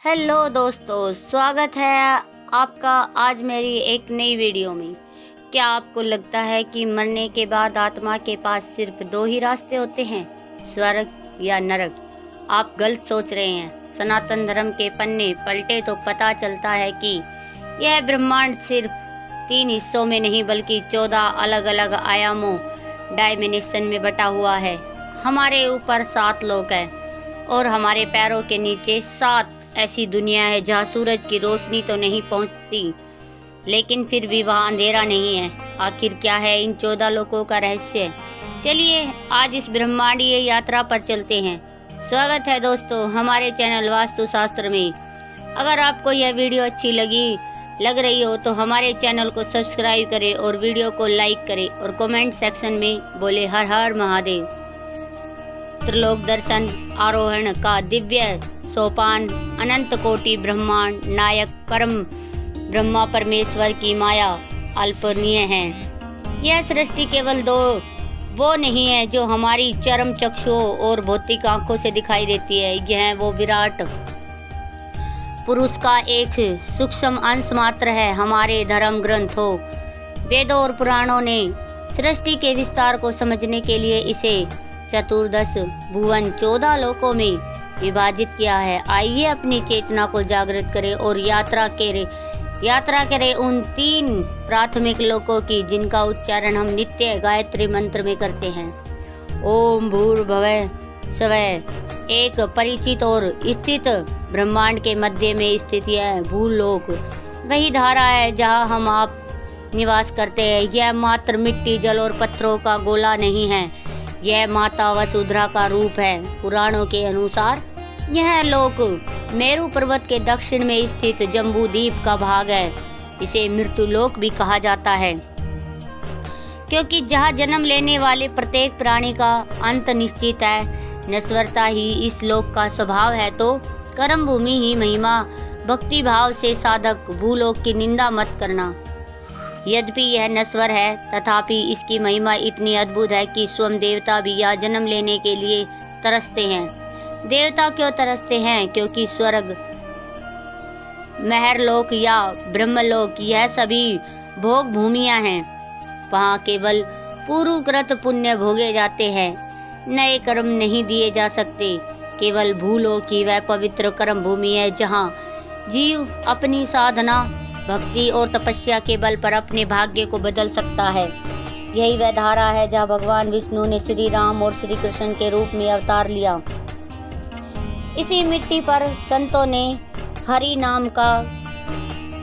Hello दोस्तों, स्वागत है आपका आज मेरी एक नई वीडियो में। क्या आपको लगता है कि मरने के बाद आत्मा के पास सिर्फ दो ही रास्ते होते हैं, स्वर्ग या नरक? आप गलत सोच रहे हैं। सनातन धर्म के पन्ने पलटे तो पता चलता है कि यह ब्रह्मांड सिर्फ 3 हिस्सों में नहीं बल्कि 14 अलग अलग आयामों डायमेंशन में बटा हुआ है। हमारे ऊपर 7 लोक हैं और हमारे पैरों के नीचे 7 ऐसी दुनिया है जहाँ सूरज की रोशनी तो नहीं पहुँचती, लेकिन फिर भी वहाँ अंधेरा नहीं है। आखिर क्या है इन 14 लोकों का रहस्य? चलिए आज इस ब्रह्मांडीय यात्रा पर चलते हैं। स्वागत है दोस्तों हमारे चैनल वास्तु शास्त्र में। अगर आपको यह वीडियो अच्छी लग रही हो तो हमारे चैनल को सब्सक्राइब करें और वीडियो को लाइक करें और कमेंट सेक्शन में बोले हर हर महादेव। त्रिलोक दर्शन आरोहण का दिव्य सोपान अनंत कोटि ब्रह्मांड नायक परम ब्रह्मा परमेश्वर की माया अल्पनीय है। यह सृष्टि केवल वो नहीं है जो हमारी चरम चक्षुओं और भौतिक आंखों से दिखाई देती है। यह वो विराट पुरुष का एक सूक्ष्म अंश मात्र है। हमारे धर्म ग्रंथों, वेदों और पुराणों ने सृष्टि के विस्तार को समझने के लिए इसे चतुर्दश भुवन 14 लोकों में विभाजित किया है। आइए अपनी चेतना को जागृत करें और यात्रा करें उन 3 प्राथमिक लोकों की जिनका उच्चारण हम नित्य गायत्री मंत्र में करते हैं। ओम भूर्भुवः स्वः। एक परिचित और स्थित ब्रह्मांड के मध्य में स्थित यह भूलोक वही धारा है जहाँ हम आप निवास करते हैं। यह मात्र मिट्टी, जल और पत्थरों का गोला नहीं है, यह माता वसुंधरा का रूप है। पुराणों के अनुसार यह लोक मेरु पर्वत के दक्षिण में स्थित जम्बू द्वीप का भाग है। इसे मृत्यु लोक भी कहा जाता है क्योंकि जहाँ जन्म लेने वाले प्रत्येक प्राणी का अंत निश्चित है। नश्वरता ही इस लोक का स्वभाव है तो कर्म भूमि ही महिमा। भक्ति भाव से साधक भूलोक की निंदा मत करना। यद्यपि यह नश्वर है तथापि इसकी महिमा इतनी अद्भुत है कि स्वयं देवता भी यहाँ जन्म लेने के लिए तरसते हैं। देवता क्यों तरसते हैं? क्योंकि स्वर्ग, महरलोक या ब्रह्मलोक यह सभी भोग भूमियां हैं। वहाँ केवल पूर्वकृत पुण्य भोगे जाते हैं, नए कर्म नहीं दिए जा सकते। केवल भूलोक ही वह पवित्र कर्म भूमि है जहाँ जीव अपनी साधना, भक्ति और तपस्या के बल पर अपने भाग्य को बदल सकता है। यही वह धारा है जहाँ भगवान विष्णु ने श्री राम और श्री कृष्ण के रूप में अवतार लिया। इसी मिट्टी पर संतों ने हरि नाम का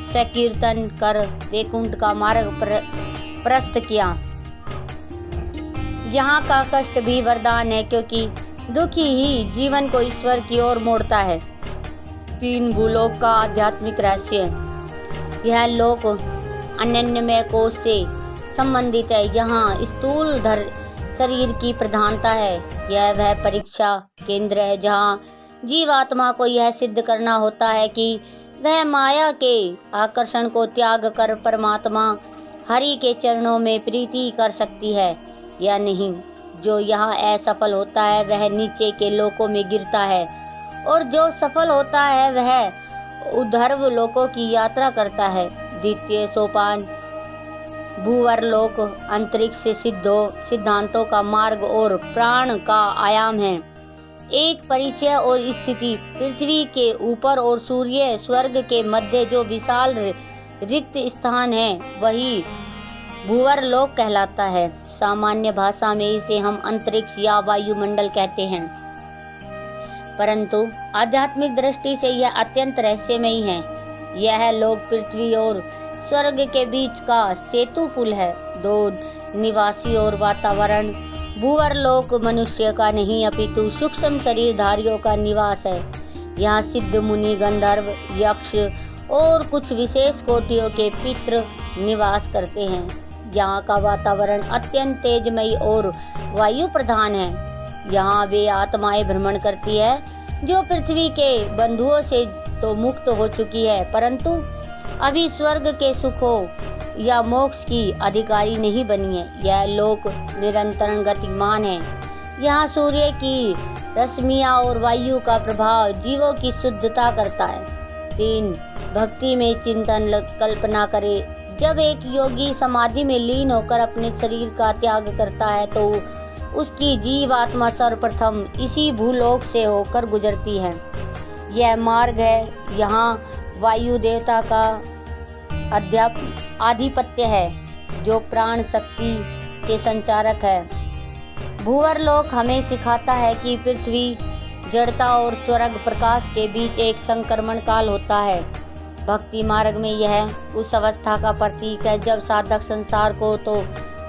संकीर्तन कर वैकुंठ का मार्ग प्रशस्त किया। यहाँ का कष्ट भी वरदान है क्योंकि दुखी ही जीवन को ईश्वर की ओर मोड़ता है। 3 भूलोक का आध्यात्मिक रहस्य। यह लोक अनन्यमय कोश से संबंधित है। यहाँ स्थूल शरीर की प्रधानता है। यह वह परीक्षा केंद्र है जहाँ जीवात्मा को यह सिद्ध करना होता है कि वह माया के आकर्षण को त्याग कर परमात्मा हरि के चरणों में प्रीति कर सकती है या नहीं। जो यहाँ असफल होता है वह नीचे के लोकों में गिरता है और जो सफल होता है वह ऊर्ध्व लोकों की यात्रा करता है। द्वितीय सोपान भूवरलोक अंतरिक्ष से सिद्धांतों का मार्ग और प्राण का आयाम है। एक परिचय और स्थिति पृथ्वी के ऊपर और सूर्य स्वर्ग के मध्य जो विशाल रिक्त स्थान है वही भूवरलोक कहलाता है। सामान्य भाषा में इसे हम अंतरिक्ष या वायुमंडल कहते हैं, परंतु आध्यात्मिक दृष्टि से यह अत्यंत रहस्यमयी है। यह लोक पृथ्वी और स्वर्ग के बीच का सेतु पुल है। 2 निवासी और वातावरण। भूवरलोक मनुष्य का नहीं अपितु सूक्ष्म शरीरधारियों का निवास है। यहाँ सिद्ध मुनि, गंधर्व, यक्ष और कुछ विशेष कोटियों के पितृ निवास करते हैं। यहाँ का वातावरण अत्यंत तेजमयी और वायु प्रधान है। यहाँ वे आत्माएं भ्रमण करती है जो पृथ्वी के बंधुओं से तो मुक्त हो चुकी है परंतु अभी स्वर्ग के सुखों या मोक्ष की अधिकारी नहीं बनी है। यह लोक निरंतर गतिमान है। यहाँ सूर्य की रश्मियाँ और वायु का प्रभाव जीवों की शुद्धता करता है। 3. भक्ति में चिंतन कल्पना करे। जब एक योगी समाधि में लीन होकर अपने शरीर का त्याग करता है तो उसकी जीवात्मा सर्वप्रथम इसी भूलोक से होकर गुजरती है। यह मार्ग है, यहाँ वायु देवता का आधिपत्य है जो प्राण शक्ति के संचारक है। भूवर लोक हमें सिखाता है कि पृथ्वी जड़ता और स्वर्ग प्रकाश के बीच एक संक्रमण काल होता है। भक्ति मार्ग में यह उस अवस्था का प्रतीक है जब साधक संसार को तो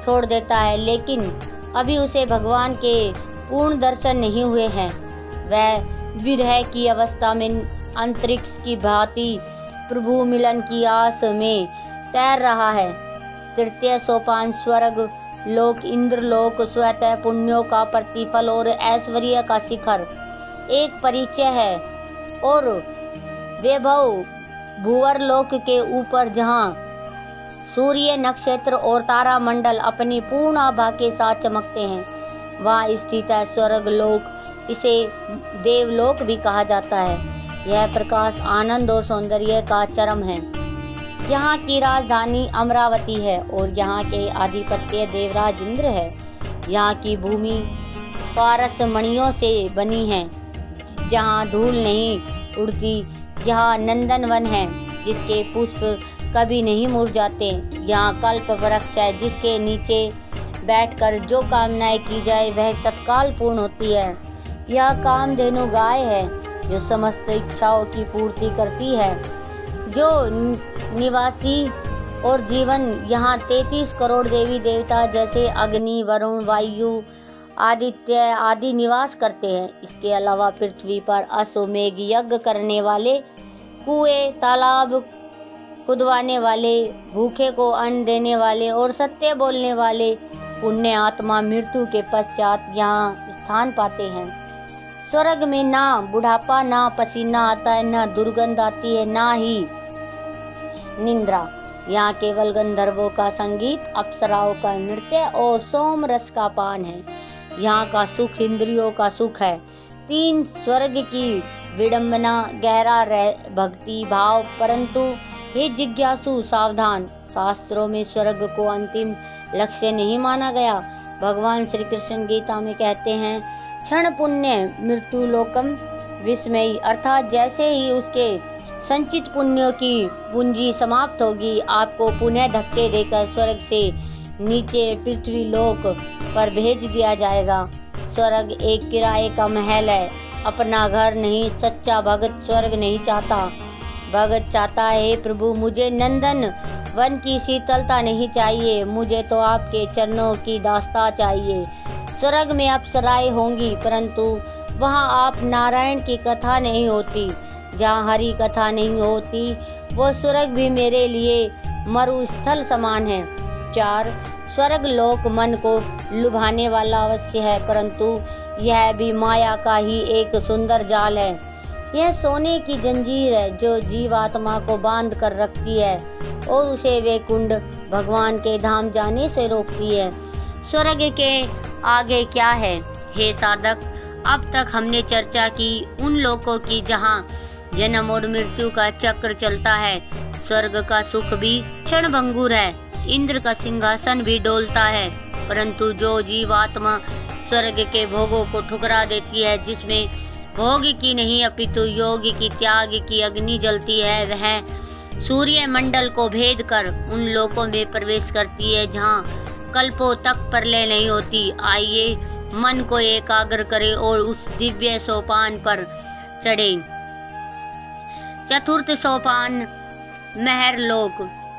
छोड़ देता है लेकिन अभी उसे भगवान के पूर्ण दर्शन नहीं हुए हैं। वह विरह की अवस्था में अंतरिक्ष की भांति प्रभु मिलन की आस में तैर रहा है। तृतीय सोपान स्वर्ग लोक इंद्र लोक स्वतः पुण्यों का प्रतिफल और ऐश्वर्य का शिखर एक परिचय है और वैभव भूवर लोक के ऊपर जहाँ सूर्य नक्षत्र और तारा मंडल अपनी पूर्ण आभा के साथ चमकते हैं वहाँ स्थित है स्वर्ग लोक। इसे देवलोक भी कहा जाता है। यह प्रकाश आनंद और सौंदर्य का चरम है। यहाँ की राजधानी अमरावती है और यहाँ के आधिपत्य देवराज इंद्र है। यहाँ की भूमि पारस मणियों से बनी है जहाँ धूल नहीं उड़ती। यहाँ नंदन वन है जिसके पुष्प कभी नहीं मुरझाते। यहाँ कल्प वृक्ष है जिसके नीचे बैठकर जो कामनाएं की जाए वह तत्काल पूर्ण होती है। यह कामधेनु गाय है जो समस्त इच्छाओं की पूर्ति करती है। जो निवासी और जीवन यहाँ 33 करोड़ देवी देवता जैसे अग्नि वरुण वायु आदित्य आदि निवास करते हैं। इसके अलावा पृथ्वी पर अश्वमेघ यज्ञ करने वाले, कुएं तालाब खुदवाने वाले, भूखे को अन्न देने वाले और सत्य बोलने वाले पुण्य आत्मा मृत्यु के पश्चात यहाँ स्थान पाते हैं। स्वर्ग में ना बुढ़ापा, ना पसीना आता है, ना दुर्गंध आती है, ना ही निंद्रा। यहाँ केवल गंधर्वों का संगीत, अप्सराओं का नृत्य और सोम रस का पान है। यहाँ का सुख इंद्रियों का सुख है। 3 स्वर्ग की विडंबना गहरा भक्ति भाव। परंतु हे जिज्ञासु सावधान, शास्त्रों में स्वर्ग को अंतिम लक्ष्य नहीं माना गया। भगवान श्री कृष्ण गीता में कहते हैं क्षण पुण्य मृत्यु लोकम विस्मयी, अर्थात जैसे ही उसके संचित पुण्यों की पूंजी समाप्त होगी आपको पुनः धक्के देकर स्वर्ग से नीचे पृथ्वी लोक पर भेज दिया जाएगा। स्वर्ग एक किराए का महल है, अपना घर नहीं। सच्चा भगत स्वर्ग नहीं चाहता। भगत चाहता है प्रभु मुझे नंदन वन की शीतलता नहीं चाहिए, मुझे तो आपके चरणों की दास्ता चाहिए। स्वर्ग में अप्सराएं होंगी परंतु वहाँ आप नारायण की कथा नहीं होती। जहाँ हरि कथा नहीं होती वो स्वर्ग भी मेरे लिए मरुस्थल समान है। 4 स्वर्ग लोक मन को लुभाने वाला अवश्य है परंतु यह भी माया का ही एक सुंदर जाल है। यह सोने की जंजीर है जो जीवात्मा को बांध कर रखती है और उसे वे कुंड भगवान के धाम जाने से रोकती है। स्वर्ग के आगे क्या है? हे साधक, अब तक हमने चर्चा की उन लोकों की जहाँ जन्म और मृत्यु का चक्र चलता है। स्वर्ग का सुख भी क्षणभंगुर है, इंद्र का सिंहासन भी डोलता है, परंतु जो जीवात्मा स्वर्ग के भोगों को ठुकरा देती है, जिसमें भोग की नहीं अपितु योग की त्याग की अग्नि जलती है, वह सूर्य मंडल को भेद कर उन लोकों में प्रवेश करती है जहाँ कल्पों तक प्रलय नहीं होती। आइए मन को एकाग्र करें और उस दिव्य सोपान पर चढ़े। चतुर्थ सोपान महर लोक,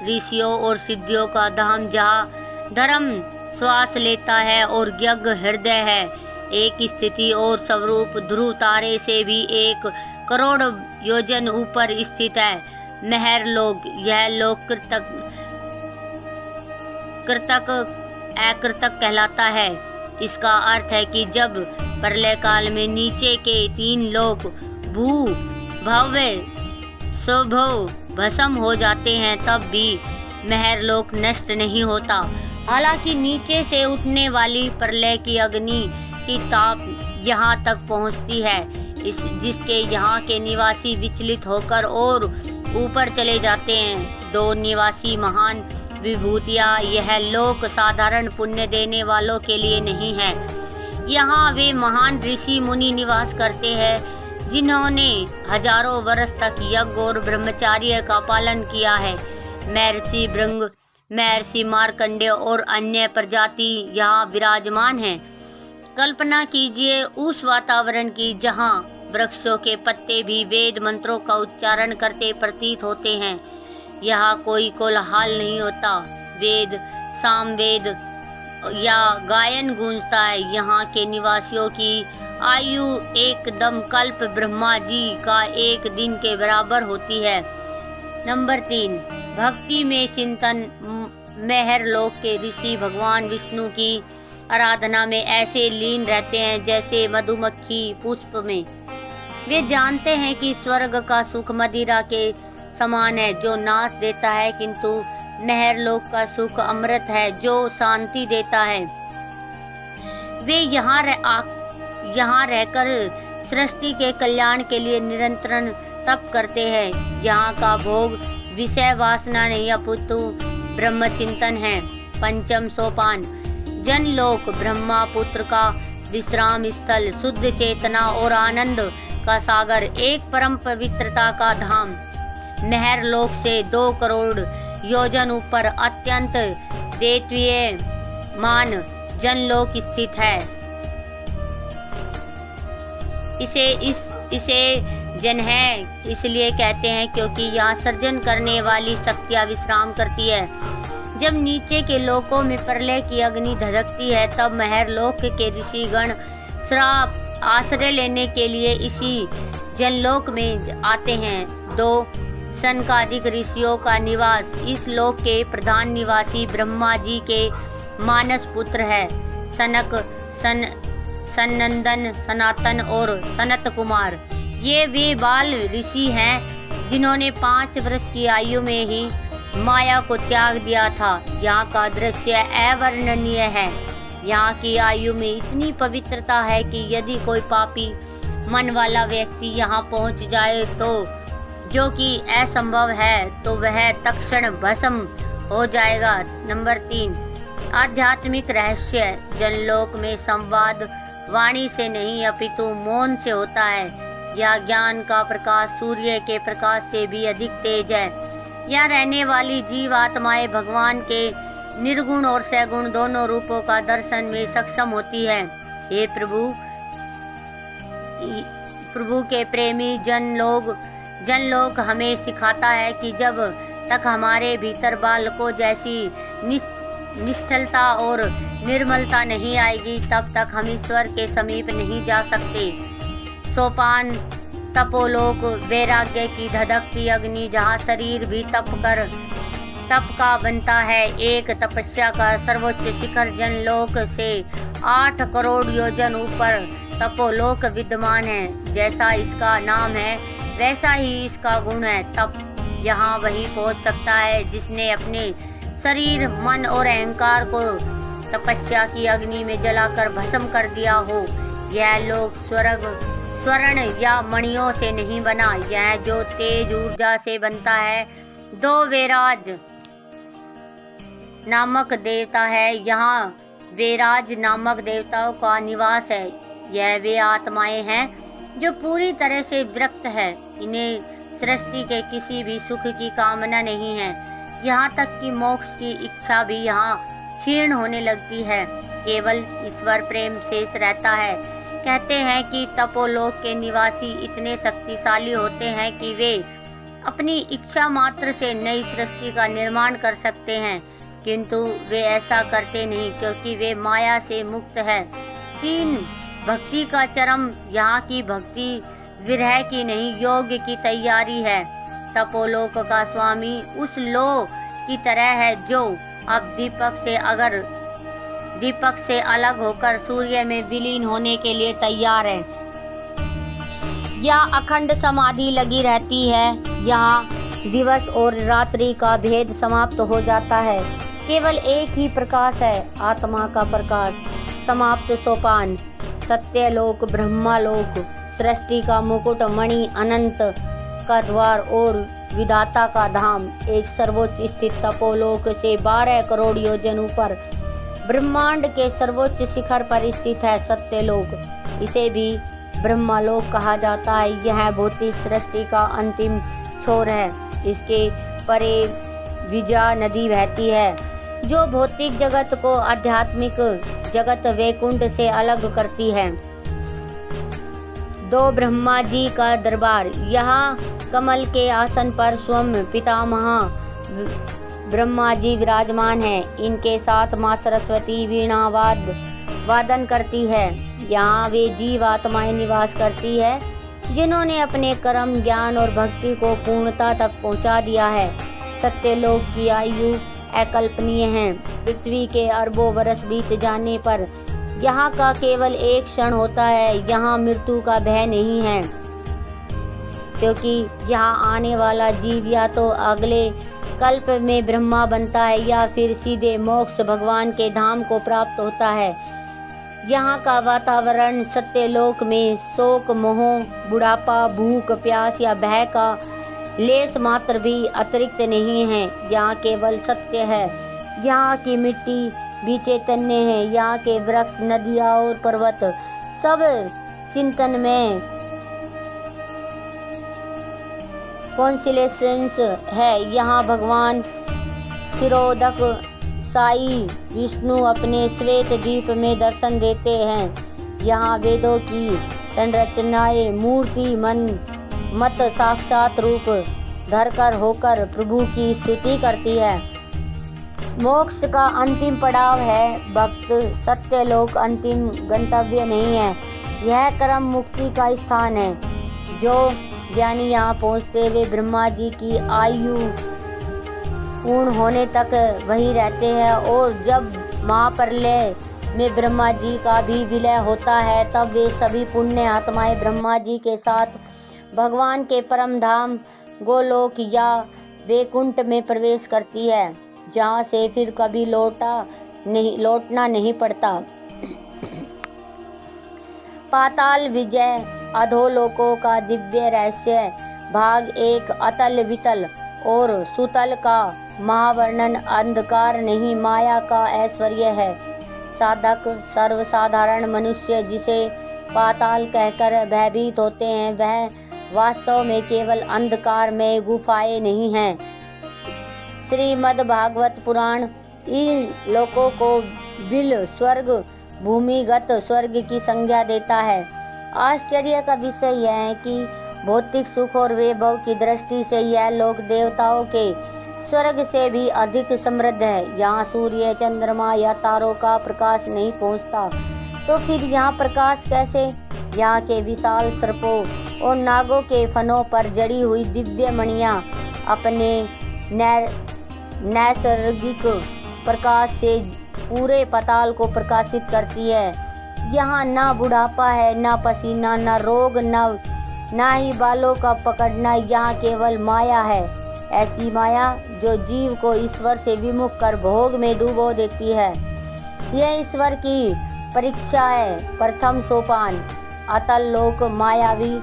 ऋषियों और सिद्धियों का धाम जहाँ धर्म श्वास लेता है और यज्ञ हृदय है। एक स्थिति और स्वरूप ध्रुव तारे से भी 1 करोड़ योजन ऊपर स्थित है। महर लोक, यह लोक कृतक अकृतक कहलाता है। इसका अर्थ है कि जब प्रलय काल में नीचे के 3 लोक भू भव्य स्वभव भस्म हो जाते हैं तब भी महर लोक नष्ट नहीं होता। हालांकि नीचे से उठने वाली प्रलय की अग्नि की ताप यहाँ तक पहुँचती है, जिसके यहाँ के निवासी विचलित होकर और ऊपर चले जाते हैं। 2 निवासी महान विभूतियाँ यह लोक साधारण पुण्य देने वालों के लिए नहीं है। यहाँ वे महान ऋषि मुनि निवास करते हैं जिन्होंने हजारों वर्ष तक यज्ञ और ब्रह्मचर्य का पालन किया है। महर्षि भृंग, महर्षि मार्कंडेय और अन्य प्रजाति यहाँ विराजमान हैं। कल्पना कीजिए उस वातावरण की जहाँ वृक्षों के पत्ते भी वेद मंत्रों का उच्चारण करते प्रतीत होते हैं। यहाँ कोई कोलाहल नहीं होता, वेद सामवेद या गायन गूंजता है। यहाँ के निवासियों की आयु एकदम कल्प ब्रह्मा जी का एक दिन के बराबर होती है। नंबर 3, भक्ति में चिंतन। मेहर लोक के ऋषि भगवान विष्णु की आराधना में ऐसे लीन रहते हैं जैसे मधुमक्खी पुष्प में। वे जानते हैं कि स्वर्ग का सुख मदिरा के समान है जो नाश देता है, किंतु मेहर लोक का सुख अमृत है जो शांति देता है। वे यहाँ रहकर सृष्टि के कल्याण के लिए निरंतर तप करते हैं। यहाँ का भोग विषय वासना नहीं अपितु ब्रह्म चिंतन है। 5वां सोपान, जनलोक ब्रह्मा पुत्र का विश्राम स्थल, शुद्ध चेतना और आनंद का सागर, एक परम पवित्रता का धाम। मेहर लोक से 2 करोड़ योजन ऊपर अत्यंत दैवीय मान जनलोक स्थित है। इसे जन है इसलिए कहते हैं क्योंकि यहाँ सर्जन करने वाली शक्तियाँ विश्राम करती है। जब नीचे के लोकों में प्रलय की अग्नि धधकती है तब मेहर लोक के ऋषिगण श्राप आश्रय लेने के लिए इसी जनलोक में आते हैं। 2 सनकादिक ऋषियों का निवास। इस लोक के प्रधान निवासी ब्रह्मा जी के मानस पुत्र है, सनक, सनंदन, सनातन और सनत कुमार। ये वे बाल ऋषि हैं जिन्होंने 5 वर्ष की आयु में ही माया को त्याग दिया था। यहाँ का दृश्य अवर्णनीय है। यहाँ की आयु में इतनी पवित्रता है कि यदि कोई पापी मन वाला व्यक्ति यहाँ पहुँच जाए तो, जो कि असंभव है, तो वह तत्क्षण भस्म हो जाएगा। नंबर 3, आध्यात्मिक रहस्य। जनलोक में संवाद वाणी से नहीं अपितु मौन से होता है। यह ज्ञान का प्रकाश सूर्य के प्रकाश से भी अधिक तेज है। यहाँ रहने वाली जीव आत्माएं भगवान के निर्गुण और सगुण दोनों रूपों का दर्शन में सक्षम होती है। हे प्रभु के प्रेमी जनलोक हमें सिखाता है कि जब तक हमारे भीतर बालकों जैसी निष्ठलता और निर्मलता नहीं आएगी तब तक हम ईश्वर के समीप नहीं जा सकते। सोपान, तपोलोक, वैराग्य की धधकती अग्नि जहाँ शरीर भी तप का बनता है। एक तपस्या का सर्वोच्च शिखर जनलोक से 8 करोड़ योजन ऊपर तपोलोक विद्यमान है। जैसा इसका नाम है वैसा ही इसका गुण है। तप यहाँ वही पहुँच सकता है जिसने अपने शरीर, मन और अहंकार को तपस्या की अग्नि में जलाकर भस्म कर दिया हो। यह लोक स्वर्ण या मणियों से नहीं बना, यह जो तेज ऊर्जा से बनता है। 2 वेराज नामक देवता है। यहाँ वेराज नामक देवताओं का निवास है। यह वे आत्माएं हैं जो पूरी तरह से विरक्त है। इन्हें सृष्टि के किसी भी सुख की कामना नहीं है। यहाँ तक कि मोक्ष की इच्छा भी यहाँ क्षीण होने लगती है। केवल ईश्वर प्रेम शेष रहता है। कहते हैं कि तपोलोक के निवासी इतने शक्तिशाली होते हैं कि वे अपनी इच्छा मात्र से नई सृष्टि का निर्माण कर सकते हैं, किंतु वे ऐसा करते नहीं क्योंकि वे माया से मुक्त है। 3 भक्ति का चरम। यहाँ की भक्ति विरह की नहीं, योग्य की तैयारी है। तपोलोक का स्वामी उस लोक की तरह है जो अब दीपक से अलग होकर सूर्य में विलीन होने के लिए तैयार है। यहाँ अखंड समाधि लगी रहती है। यहाँ दिवस और रात्रि का भेद समाप्त हो जाता है। केवल एक ही प्रकाश है, आत्मा का प्रकाश। समाप्त सोपान। सत्यलोक, ब्रह्मालोक, सृष्टि का मुकुट, मणि, अनंत का द्वार और विधाता का धाम, एक सर्वोच्च स्थित तपोलोक से 12 करोड़ योजन ऊपर ब्रह्मांड के सर्वोच्च शिखर पर स्थित है सत्यलोक। इसे भी ब्रह्मालोक कहा जाता है। यह भौतिक सृष्टि का अंतिम छोर है। इसके परे विजा नदी बहती है जो भौतिक जगत को आध्यात्मिक जगत वैकुंठ से अलग करती है। 2 ब्रह्मा जी का दरबार। यहाँ कमल के आसन पर स्वयं पितामह ब्रह्मा जी विराजमान हैं। इनके साथ माँ सरस्वती वीणा वादन करती है। यहाँ वे जीव आत्माएं निवास करती है जिन्होंने अपने कर्म, ज्ञान और भक्ति को पूर्णता तक पहुँचा दिया है। सत्यलोक की आयु अकल्पनीय है। पृथ्वी के अरबों वर्ष बीत जाने पर यहाँ का केवल एक क्षण होता है। यहाँ मृत्यु का भय नहीं है, क्योंकि यहाँ आने वाला जीव या तो अगले कल्प में ब्रह्मा बनता है या फिर सीधे मोक्ष भगवान के धाम को प्राप्त होता है। यहाँ का वातावरण सत्यलोक में शोक, मोह, बुढ़ापा, भूख, प्यास या भय का लेस मात्र भी अतिरिक्त नहीं है। यहाँ केवल सत्य है। यहाँ की मिट्टी भी चैतन्य है। यहाँ के वृक्ष, नदियाँ और पर्वत सब चिंतन में कॉन्सिलेशंस है। यहाँ भगवान शिरोदक साई विष्णु अपने श्वेत द्वीप में दर्शन देते हैं। यहाँ वेदों की संरचनाएं मूर्ति मत साक्षात रूप धरकर होकर प्रभु की स्तुति करती है। मोक्ष का अंतिम पड़ाव है भक्त। सत्यलोक अंतिम गंतव्य नहीं है, यह कर्म मुक्ति का स्थान है। जो ज्ञानी यहाँ पहुँचते हुए ब्रह्मा जी की आयु पूर्ण होने तक वहीं रहते हैं, और जब महाप्रलय में ब्रह्मा जी का भी विलय होता है तब वे सभी पुण्य आत्माएं ब्रह्मा जी के साथ भगवान के परम धाम गोलोक या वैकुंठ में प्रवेश करती है, जहाँ से फिर कभी लौटना नहीं पड़ता। पाताल विजय अधोलोकों का दिव्य रहस्य। भाग 1 अतल वितल और सुतल का महावर्णन अंधकार नहीं, माया का ऐश्वर्य है। साधक सर्वसाधारण मनुष्य जिसे पाताल कहकर भयभीत होते हैं, वह वास्तव में केवल अंधकार में गुफाएं नहीं हैं। श्रीमद् भागवत पुराण इन लोकों को बिल स्वर्ग, भूमिगत स्वर्ग की संज्ञा देता है। आश्चर्य का विषय यह है कि भौतिक सुख और वैभव की दृष्टि से यह लोक देवताओं के स्वर्ग से भी अधिक समृद्ध है। यहाँ सूर्य, चंद्रमा या तारों का प्रकाश नहीं पहुँचता, तो फिर यहाँ प्रकाश कैसे? यहाँ के विशाल सर्पों और नागों के फनों पर जड़ी हुई दिव्य मणियाँ अपने नैसर्गिक प्रकाश से पूरे पाताल को प्रकाशित करती है। यहाँ ना बुढ़ापा है, ना पसीना, ना रोग, ना ही बालों का पकड़ना। यहाँ केवल माया है, ऐसी माया जो जीव को ईश्वर से विमुख कर भोग में डूबो देती है। यह ईश्वर की परीक्षा है। प्रथम सोपान अतल लोक, मायावी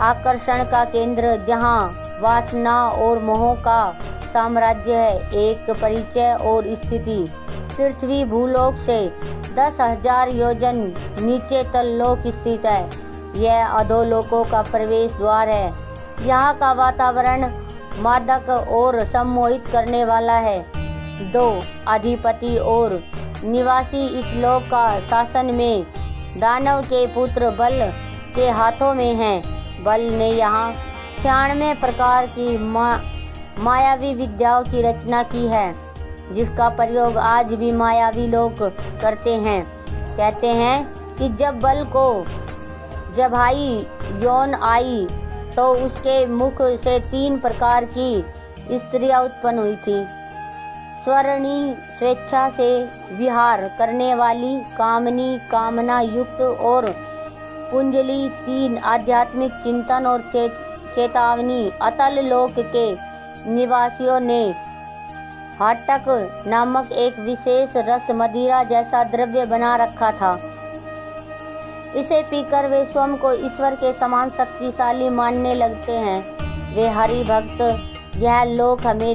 आकर्षण का केंद्र, जहाँ वासना और मोह का साम्राज्य है। एक परिचय और स्थिति। पृथ्वी भूलोक से 10,000 योजन नीचे तललोक स्थित है। यह अधोलोकों का प्रवेश द्वार है। यहाँ का वातावरण मादक और सम्मोहित करने वाला है। 2 अधिपति और निवासी इस लोक का शासन में दानव के पुत्र बल के हाथों में हैं। बल ने यहाँ 96 प्रकार की मायावी विद्याओं की रचना की है, जिसका प्रयोग आज भी मायावी लोग करते हैं। कहते हैं कि जब बल को जबाई यौन आई तो उसके मुख से 3 प्रकार की स्त्रियां उत्पन्न हुई थी। स्वर्णी, स्वेच्छा से विहार करने वाली, कामनी, कामना युक्त और कुंजली 3 आध्यात्मिक चिंतन और चेतावनी। अतल लोक के निवासियों ने हाटक नामक एक विशेष रस मदिरा जैसा द्रव्य बना रखा था। इसे पीकर वे स्वयं को ईश्वर के समान शक्तिशाली मानने लगते हैं। वे हरि भक्त। यह लोक हमें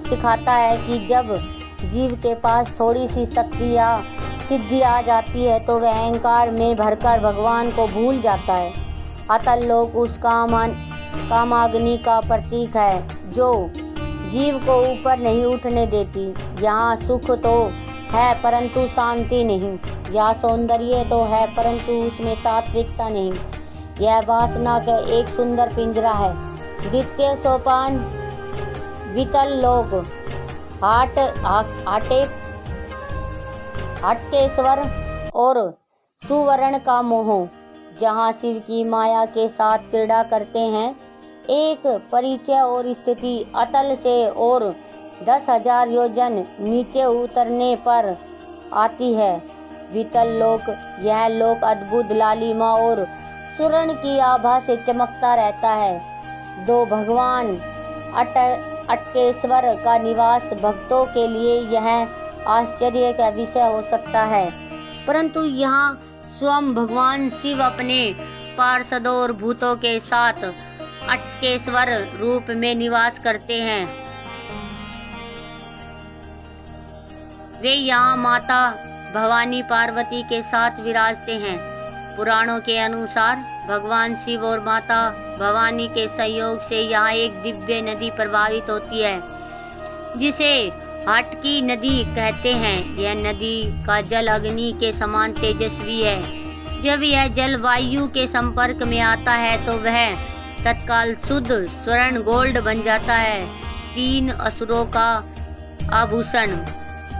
सिखाता है कि जब जीव के पास थोड़ी सी शक्ति या सिद्धि आ जाती है तो वह अहंकार में भरकर भगवान को भूल जाता है। अतल लोक उस कामाग्नि का प्रतीक है जो जीव को ऊपर नहीं उठने देती। यहाँ सुख तो है परंतु शांति नहीं, यहाँ सौंदर्य तो है परंतु उसमें सात्विकता नहीं। यह वासना का एक सुंदर पिंजरा है। द्वितीय सोपान वितल लोक हटकेश्वर और सुवर्ण का मोह, जहाँ शिव की माया के साथ क्रीड़ा करते हैं। एक परिचय और स्थिति अतल से और 10,000 योजन नीचे उतरने पर आती है। वितल लोक, यह लोक अद्भुत लालिमा और स्वर्ण की आभा से चमकता रहता है। दो भगवान अटकेश्वर का निवास भक्तों के लिए यह आश्चर्य का विषय हो सकता है, परंतु यहाँ स्वयं भगवान शिव अपने पार्षदों और भूतों के साथ अटकेश्वर रूप में निवास करते हैं। वे यहाँ माता भवानी पार्वती के साथ विराजते हैं। पुराणों के अनुसार भगवान शिव और माता भवानी के सहयोग से यहाँ एक दिव्य नदी प्रवाहित होती है जिसे हटकी नदी कहते हैं। यह नदी का जल अग्नि के समान तेजस्वी है। जब यह जल वायु के संपर्क में आता है तो वह तत्काल शुद्ध स्वर्ण गोल्ड बन जाता है। 3 असुरों का आभूषण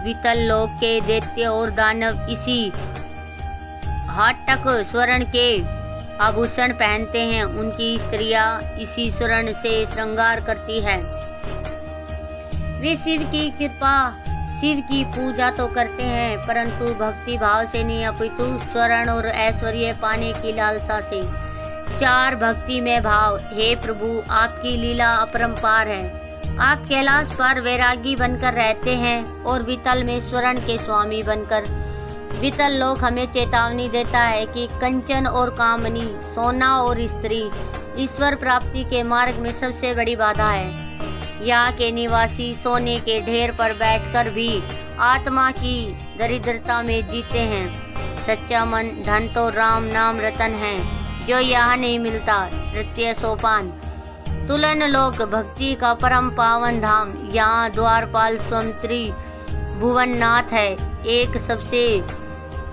वितल लोक के दैत्य और दानव इसी हटक स्वर्ण के आभूषण पहनते हैं। उनकी स्त्रियां इसी स्वर्ण से श्रृंगार करती है। वे शिव की पूजा तो करते हैं परंतु भक्ति भाव से नहीं अपितु स्वर्ण और ऐश्वर्य पाने की लालसा से। 4 भक्ति में भाव। हे प्रभु, आपकी लीला अपरंपार है। आप कैलाश पर वैरागी बनकर रहते हैं और वितल में स्वर्ण के स्वामी बनकर। वितल लोक हमें चेतावनी देता है कि कंचन और कामनी, सोना और स्त्री ईश्वर प्राप्ति के मार्ग में सबसे बड़ी बाधा है। यहाँ के निवासी सोने के ढेर पर बैठकर भी आत्मा की दरिद्रता में जीते हैं। सच्चा मन धन तो राम नाम रतन है जो यहाँ नहीं मिलता। तृतीय सोपान तुलन लोक भक्ति का परम पावन धाम। यहाँ द्वारपाल स्वयं त्रिभुवननाथ है। एक सबसे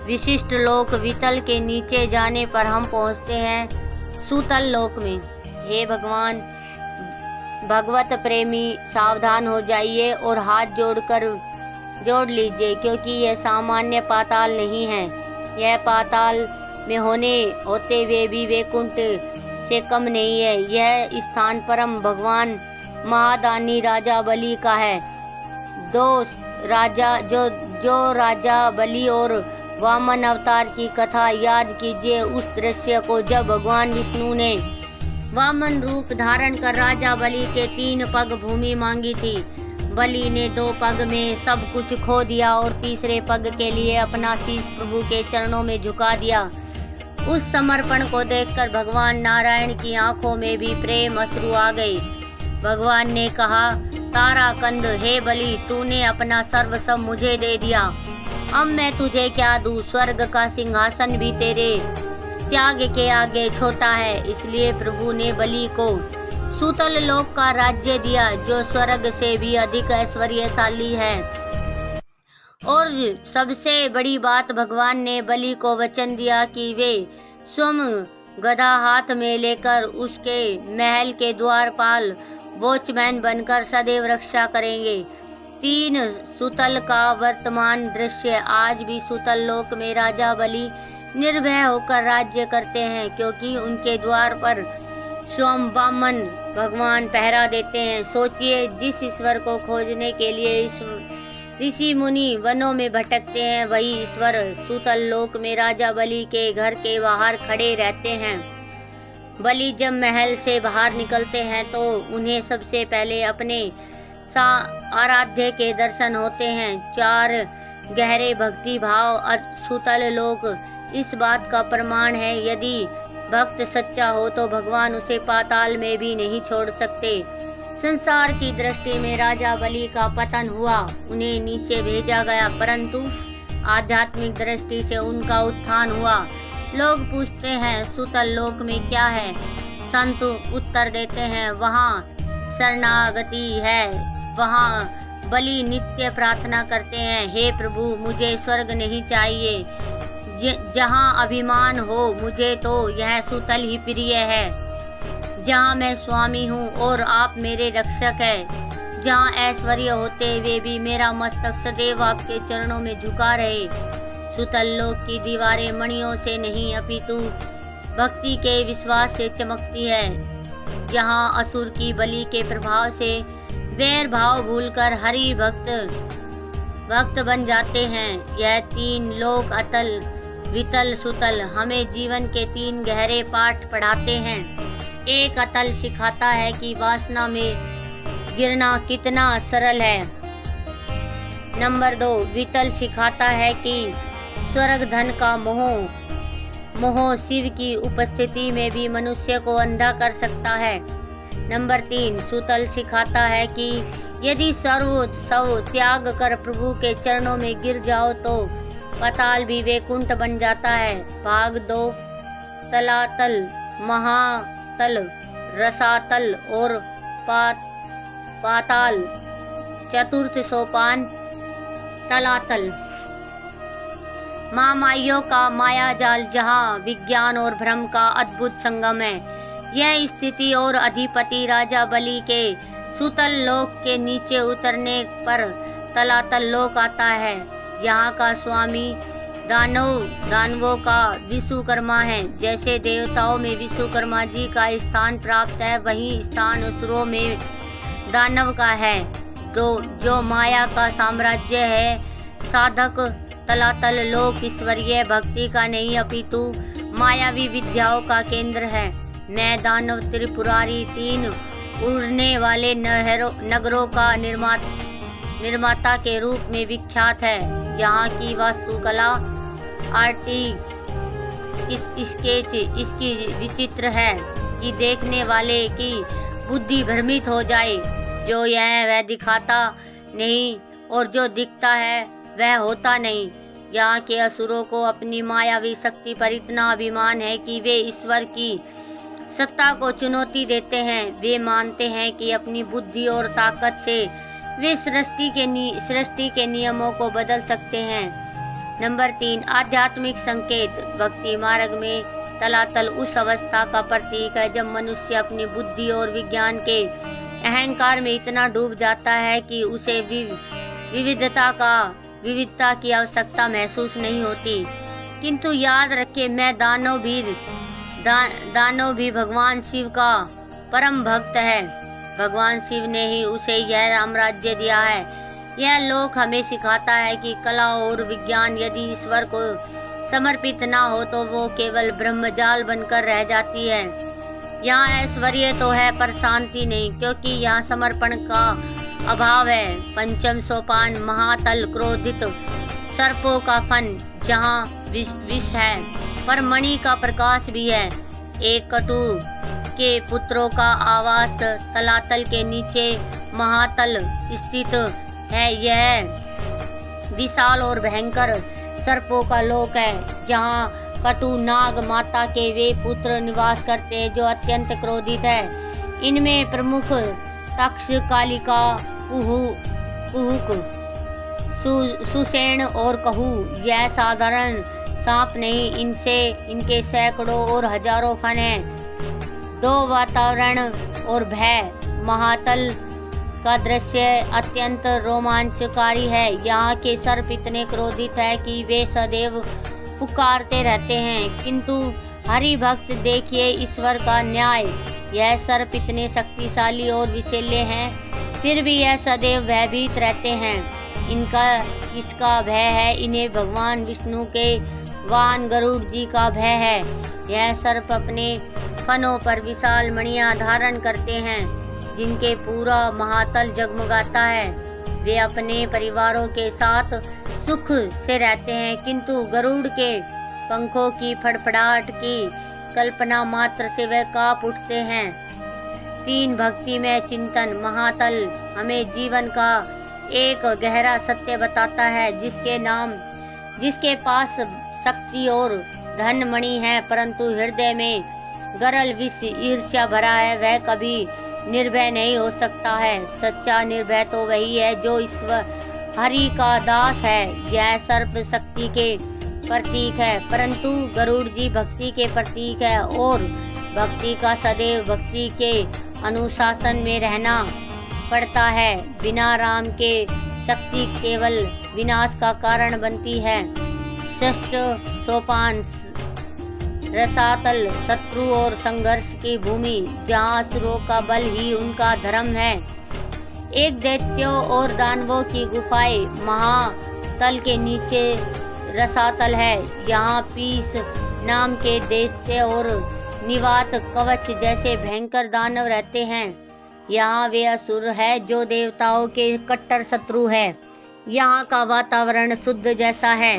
विशिष्ट लोक वितल के नीचे जाने पर हम पहुँचते हैं सुतल लोक में। हे भगवान, भगवत प्रेमी सावधान हो जाइए और हाथ जोड़ लीजिए, क्योंकि यह सामान्य पाताल नहीं है। यह पाताल में होते हुए भी वैकुंठ से कम नहीं है। यह स्थान परम भगवान महादानी राजा बलि का है। जो राजा बलि और वामन अवतार की कथा याद कीजिए। उस दृश्य को जब भगवान विष्णु ने वामन रूप धारण कर राजा बलि के 3 पग भूमि मांगी थी। बलि ने 2 पग में सब कुछ खो दिया और तीसरे पग के लिए अपना शीश प्रभु के चरणों में झुका दिया। उस समर्पण को देखकर भगवान नारायण की आंखों में भी प्रेम अश्रु आ गए। भगवान ने कहा, ताराकंद, हे बलि, तूने अपना सर्वस्व मुझे दे दिया। अब मैं तुझे क्या दूं? स्वर्ग का सिंहासन भी तेरे त्याग के आगे छोटा है। इसलिए प्रभु ने बलि को सुतल लोक का राज्य दिया जो स्वर्ग से भी अधिक ऐश्वर्यशाली है। और सबसे बड़ी बात, भगवान ने बलि को वचन दिया कि वे स्वयं गदा हाथ में लेकर उसके महल के द्वारपाल वॉचमैन बनकर सदैव रक्षा करेंगे। 3 सुतल का वर्तमान दृश्य। आज भी सुतल लोक में राजा बलि निर्भय होकर राज्य करते हैं, क्योंकि उनके द्वार पर स्वयं वामन भगवान पहरा देते हैं। सोचिए, जिस ईश्वर को खोजने के लिए ऋषि मुनि वनों में भटकते हैं, वही ईश्वर सुतल लोक में राजा बलि के घर के बाहर खड़े रहते हैं। बलि जब महल से बाहर निकलते हैं तो उन्हें सबसे पहले अपने आराध्य के दर्शन होते हैं। 4 गहरे भक्ति भाव सुतल लोक इस बात का प्रमाण है। यदि भक्त सच्चा हो तो भगवान उसे पाताल में भी नहीं छोड़ सकते। संसार की दृष्टि में राजा बलि का पतन हुआ, उन्हें नीचे भेजा गया, परंतु आध्यात्मिक दृष्टि से उनका उत्थान हुआ। लोग पूछते हैं सुतल लोक में क्या है? संत उत्तर देते हैं वहाँ शरणागति है। वहाँ बलि नित्य प्रार्थना करते हैं, हे प्रभु मुझे स्वर्ग नहीं चाहिए, जहाँ अभिमान हो मुझे तो यह सुतल ही प्रिय है। जहाँ मैं स्वामी हूँ और आप मेरे रक्षक है, जहाँ ऐश्वर्य होते हुए भी मेरा मस्तक सदैव आपके चरणों में झुका रहे। सुतल लोक की दीवारें मणियों से नहीं अपितु भक्ति के विश्वास से चमकती है। यहाँ असुर की बलि के प्रभाव से वैर भाव भूलकर हरि भक्त बन जाते हैं। यह तीन लोक अतल वितल सुतल हमें जीवन के तीन गहरे पाठ पढ़ाते हैं। एक अतल सिखाता है कि वासना में गिरना कितना सरल है। नंबर 2 वितल सिखाता है कि स्वर्ग धन का मोह शिव की उपस्थिति में भी मनुष्य को अंधा कर सकता है। नंबर 3 सुतल सिखाता है कि यदि सर्व त्याग कर प्रभु के चरणों में गिर जाओ तो पाताल भी वैकुंठ बन जाता है। भाग 2 तलातल, महातल, रसातल और पाताल। चतुर्थ सोपान तलातल। मायाइयों का माया जाल जहाँ विज्ञान और भ्रम का अद्भुत संगम है। यह स्थिति और अधिपति राजा बलि के सुतल लोक के नीचे उतरने पर तलातल लोक आता है। यहाँ का स्वामी दानवों का विश्वकर्मा है। जैसे देवताओं में विश्वकर्मा जी का स्थान प्राप्त है, वही स्थान असुरों में दानव का है। जो माया का साम्राज्य है। साधक तलातल लोक ईश्वरीय भक्ति का नहीं अपितु मायावी विद्याओं का केंद्र है। मैं दानव त्रिपुरारी 3 उड़ने वाले नगरों का निर्माता के रूप में विख्यात है। यहाँ की वास्तुकला स्केच इसकी विचित्र है कि देखने वाले की बुद्धि भ्रमित हो जाए। जो यह वह दिखाता नहीं और जो दिखता है वह होता नहीं। यहाँ के असुरों को अपनी मायावी शक्ति पर इतना अभिमान है कि वे ईश्वर की सत्ता को चुनौती देते हैं। वे मानते हैं कि अपनी बुद्धि और ताकत से वे सृष्टि के नियमों को बदल सकते हैं। नंबर 3 आध्यात्मिक संकेत। भक्ति मार्ग में तलातल उस अवस्था का प्रतीक है जब मनुष्य अपनी बुद्धि और विज्ञान के अहंकार में इतना डूब जाता है कि उसे विविधता की आवश्यकता महसूस नहीं होती। किंतु याद रखें, मैं दानव भी भगवान शिव का परम भक्त है। भगवान शिव ने ही उसे यह साम्राज्य दिया है। यह लोक हमें सिखाता है कि कला और विज्ञान यदि ईश्वर को समर्पित ना हो तो वो केवल ब्रह्मजाल बनकर रह जाती है। यहाँ ऐश्वर्य तो है पर शांति नहीं, क्योंकि यहाँ समर्पण का अभाव है। पंचम सोपान महातल क्रोधित सर्पों का फन, जहाँ विष है पर मणि का प्रकाश भी है। एक कटु के पुत्रों का आवास तलातल के नीचे महातल स्थित है। यह विशाल और भयंकर सर्पों का लोक है, जहाँ कटु नाग माता के वे पुत्र निवास करते हैं जो अत्यंत क्रोधित है। इनमें प्रमुख तक्ष, कालिका, कुहुक, सुषेण और कहू। यह साधारण सांप नहीं, इनके सैकड़ों और हजारों फन हैं। 2 वातावरण और भय। महातल का दृश्य अत्यंत रोमांचकारी है। यहाँ के सर्प इतने क्रोधित है कि वे सदैव पुकारते रहते हैं। किंतु हरि भक्त देखिए ईश्वर का न्याय। यह सर्प इतने शक्तिशाली और विषैले हैं, फिर भी यह सदैव भयभीत रहते हैं। इसका भय है। इन्हें भगवान विष्णु के वाहन गरुड़ जी का भय है। यह सर्प अपने फनों पर विशाल मणियां धारण करते हैं, जिनके पूरा महातल जगमगाता है। वे अपने परिवारों के साथ सुख से रहते हैं, किंतु गरुड़ के पंखों की फड़फड़ाहट की कल्पना मात्र से वे कांप उठते हैं। 3 भक्ति में चिंतन महातल हमें जीवन का एक गहरा सत्य बताता है, जिसके पास शक्ति और धन मणि है, परंतु हृदय में गरल विष ईर्ष्या भरा है, वह कभी निर्भय नहीं हो सकता है। सच्चा निर्भय तो वही है जो ईश्वर हरि का दास है। यह सर्प शक्ति के प्रतीक है, परंतु गरुड़ जी भक्ति के प्रतीक है, और भक्ति का सदैव भक्ति के अनुशासन में रहना पड़ता है। बिना राम के शक्ति केवल विनाश का कारण बनती है। षष्ठ सोपान रसातल शत्रु और संघर्ष की भूमि, जहाँ असुरों का बल ही उनका धर्म है। एक दैत्यों और दानवों की गुफाएं महातल के नीचे रसातल है। यहाँ पीस नाम के दैत्य और निवात कवच जैसे भयंकर दानव रहते हैं। यहाँ वे असुर है जो देवताओं के कट्टर शत्रु है। यहाँ का वातावरण शुद्ध जैसा है।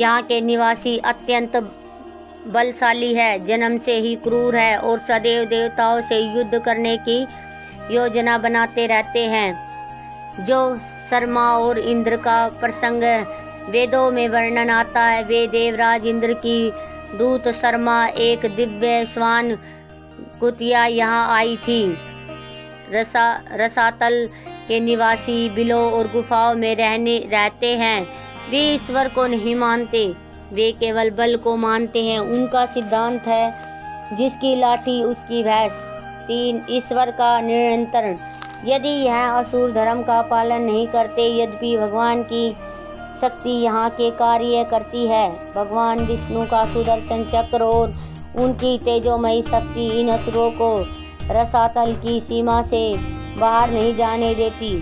यहाँ के निवासी अत्यंत बलशाली है, जन्म से ही क्रूर है और सदैव देवताओं से युद्ध करने की योजना बनाते रहते हैं। जो शर्मा और इंद्र का प्रसंग वेदों में वर्णन आता है। वे देवराज इंद्र की दूत शर्मा एक दिव्य श्वान कुतिया यहाँ आई थी। रसातल के निवासी बिलों और गुफाओं में रहते हैं। वे ईश्वर को नहीं मानते, वे केवल बल को मानते हैं। उनका सिद्धांत है जिसकी लाठी उसकी भैंस। 3 ईश्वर का नियंत्रण। यदि यह असुर धर्म का पालन नहीं करते, यद्यपि भगवान की शक्ति यहाँ के कार्य करती है। भगवान विष्णु का सुदर्शन चक्र और उनकी तेजोमयी शक्ति इन असुरों को रसातल की सीमा से बाहर नहीं जाने देती।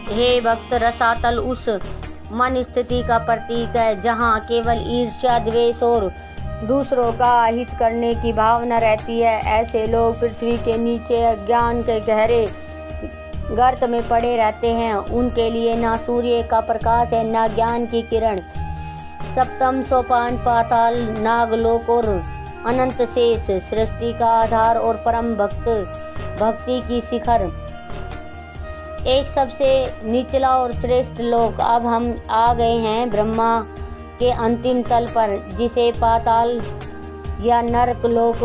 हे भक्त, रसातल उस मन स्थिति का प्रतीक है जहाँ केवल ईर्ष्या, द्वेष और दूसरों का हित करने की भावना रहती है। ऐसे लोग पृथ्वी के नीचे अज्ञान के गहरे गर्त में पड़े रहते हैं। उनके लिए ना सूर्य का प्रकाश है, ना ज्ञान की किरण। सप्तम सोपान पाताल नागलोक और अनंत शेष, सृष्टि का आधार और परम भक्ति की शिखर। एक सबसे निचला और श्रेष्ठ लोक। अब हम आ गए हैं ब्रह्मा के अंतिम तल पर, जिसे पाताल या नरक लोक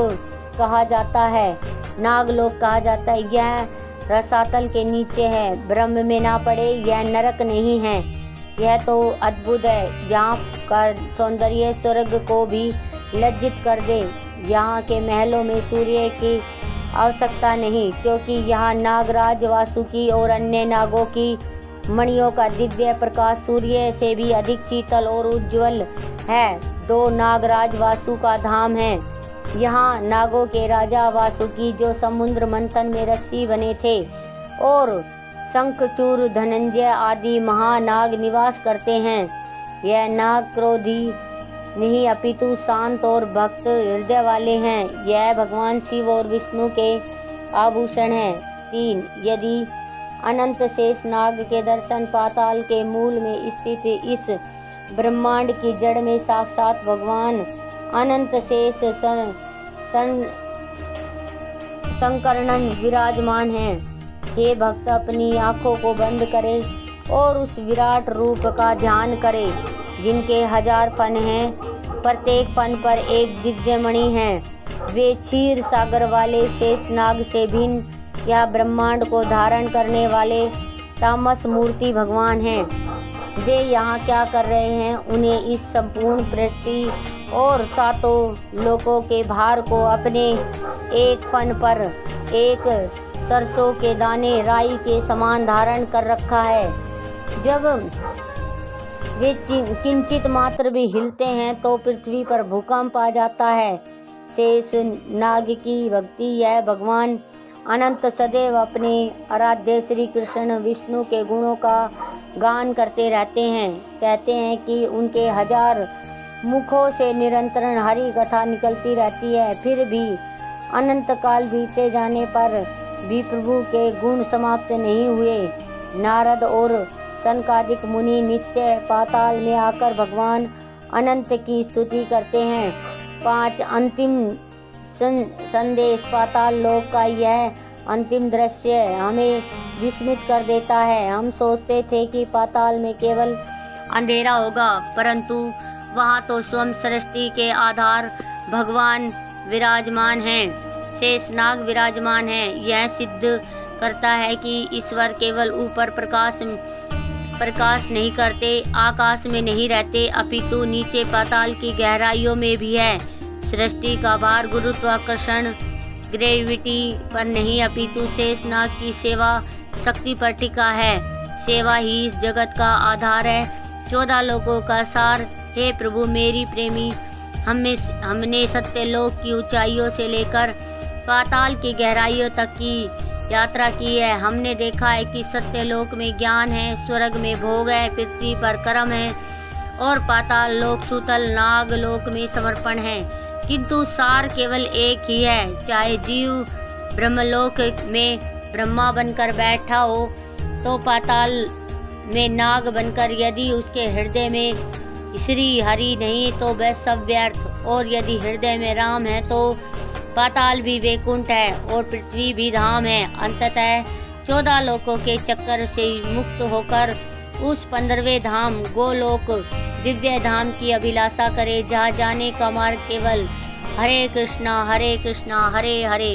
कहा जाता है, नागलोक कहा जाता है। यह रसातल के नीचे है, ब्रह्म में ना पड़े। यह नरक नहीं है, यह तो अद्भुत है। यहाँ का सौंदर्य स्वर्ग को भी लज्जित कर दे। यहाँ के महलों में सूर्य की आवश्यकता नहीं, क्योंकि यहाँ नागराज वासुकी और अन्य नागों की मणियों का दिव्य प्रकाश सूर्य से भी अधिक शीतल और उज्जवल है। 2 नागराज वासु का धाम है। यहाँ नागों के राजा वासुकी, जो समुद्र मंथन में रस्सी बने थे, और शंखचूर, धनंजय आदि महानाग निवास करते हैं। यह नाग क्रोधी नहीं अपितु शांत और भक्त हृदय वाले हैं। यह भगवान शिव और विष्णु के आभूषण हैं। 3 यदि अनंत शेष नाग के दर्शन। पाताल के मूल में स्थित इस ब्रह्मांड की जड़ में साक्षात भगवान अनंत शेष संकर्णन विराजमान हैं। हे भक्त, अपनी आंखों को बंद करें और उस विराट रूप का ध्यान करें, जिनके 1000 फन हैं, प्रत्येक फन पर एक दिव्य मणि है। वे क्षीर सागर वाले शेषनाग से भिन्न या ब्रह्मांड को धारण करने वाले तामस मूर्ति भगवान हैं। वे यहाँ क्या कर रहे हैं? उन्हें इस संपूर्ण पृथ्वी और 7 लोकों के भार को अपने एक फन पर एक सरसों के दाने राई के समान धारण कर रखा है। जब वे किंचित मात्र भी हिलते हैं तो पृथ्वी पर भूकंप आ जाता है। शेष नाग की भक्ति। यह भगवान अनंत सदैव अपने आराध्य श्री कृष्ण विष्णु के गुणों का गान करते रहते हैं। कहते हैं कि उनके 1000 मुखों से निरंतर हरि कथा निकलती रहती है। फिर भी अनंत काल बीते जाने पर भी प्रभु के गुण समाप्त नहीं हुए। नारद और सनकादिक मुनि नित्य पाताल में आकर भगवान अनंत की स्तुति करते हैं। 5 अंतिम संदेश। पाताल लोक का यह अंतिम दृश्य हमें विस्मित कर देता है। हम सोचते थे कि पाताल में केवल अंधेरा होगा, परंतु वहाँ तो स्वयं सृष्टि के आधार भगवान विराजमान हैं, शेषनाग विराजमान हैं। यह सिद्ध करता है कि ईश्वर केवल ऊपर प्रकाश नहीं करते, आकाश में नहीं रहते, अपितु नीचे पाताल की गहराइयों में भी है। सृष्टि का भार गुरुत्वाकर्षण ग्रेविटी पर नहीं, अपितु शेषनाग की सेवा शक्ति पर टिका है। सेवा ही इस जगत का आधार है, 14 लोकों का सार। हे प्रभु मेरी प्रेमी, हमने सत्यलोक की ऊंचाइयों से लेकर पाताल की गहराइयों तक की यात्रा की है। हमने देखा है कि सत्यलोक में ज्ञान है, स्वर्ग में भोग है, पृथ्वी पर कर्म है और पाताल लोक सूतल नाग लोक में समर्पण है। किंतु सार केवल एक ही है। चाहे जीव ब्रह्मलोक में ब्रह्मा बनकर बैठा हो तो पाताल में नाग बनकर, यदि उसके हृदय में श्री हरि नहीं तो वह सब व्यर्थ, और यदि हृदय में राम है तो पाताल भी वैकुंठ है और पृथ्वी भी धाम है। अंततः 14 लोकों के चक्कर से मुक्त होकर उस 15वें धाम गोलोक दिव्य धाम की अभिलाषा करे, जहाँ जाने का मार्ग केवल हरे कृष्णा हरे कृष्णा हरे हरे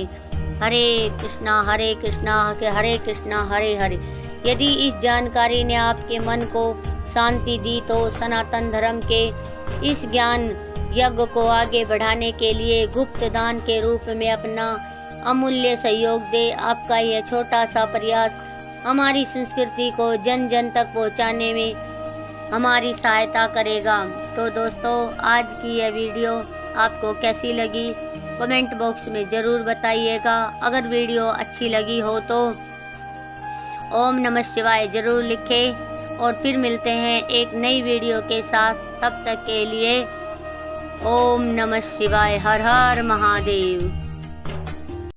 हरे कृष्णा हरे कृष्णा हरे कृष्णा हरे हरे। यदि इस जानकारी ने आपके मन को शांति दी तो सनातन धर्म के इस ज्ञान यज्ञ को आगे बढ़ाने के लिए गुप्त दान के रूप में अपना अमूल्य सहयोग दे। आपका यह छोटा सा प्रयास हमारी संस्कृति को जन जन तक पहुंचाने में हमारी सहायता करेगा। तो दोस्तों, आज की यह वीडियो आपको कैसी लगी कमेंट बॉक्स में ज़रूर बताइएगा। अगर वीडियो अच्छी लगी हो तो ओम नमः शिवाय ज़रूर लिखें और फिर मिलते हैं एक नई वीडियो के साथ। तब तक के लिए ओम नमः शिवाय। हर हर महादेव।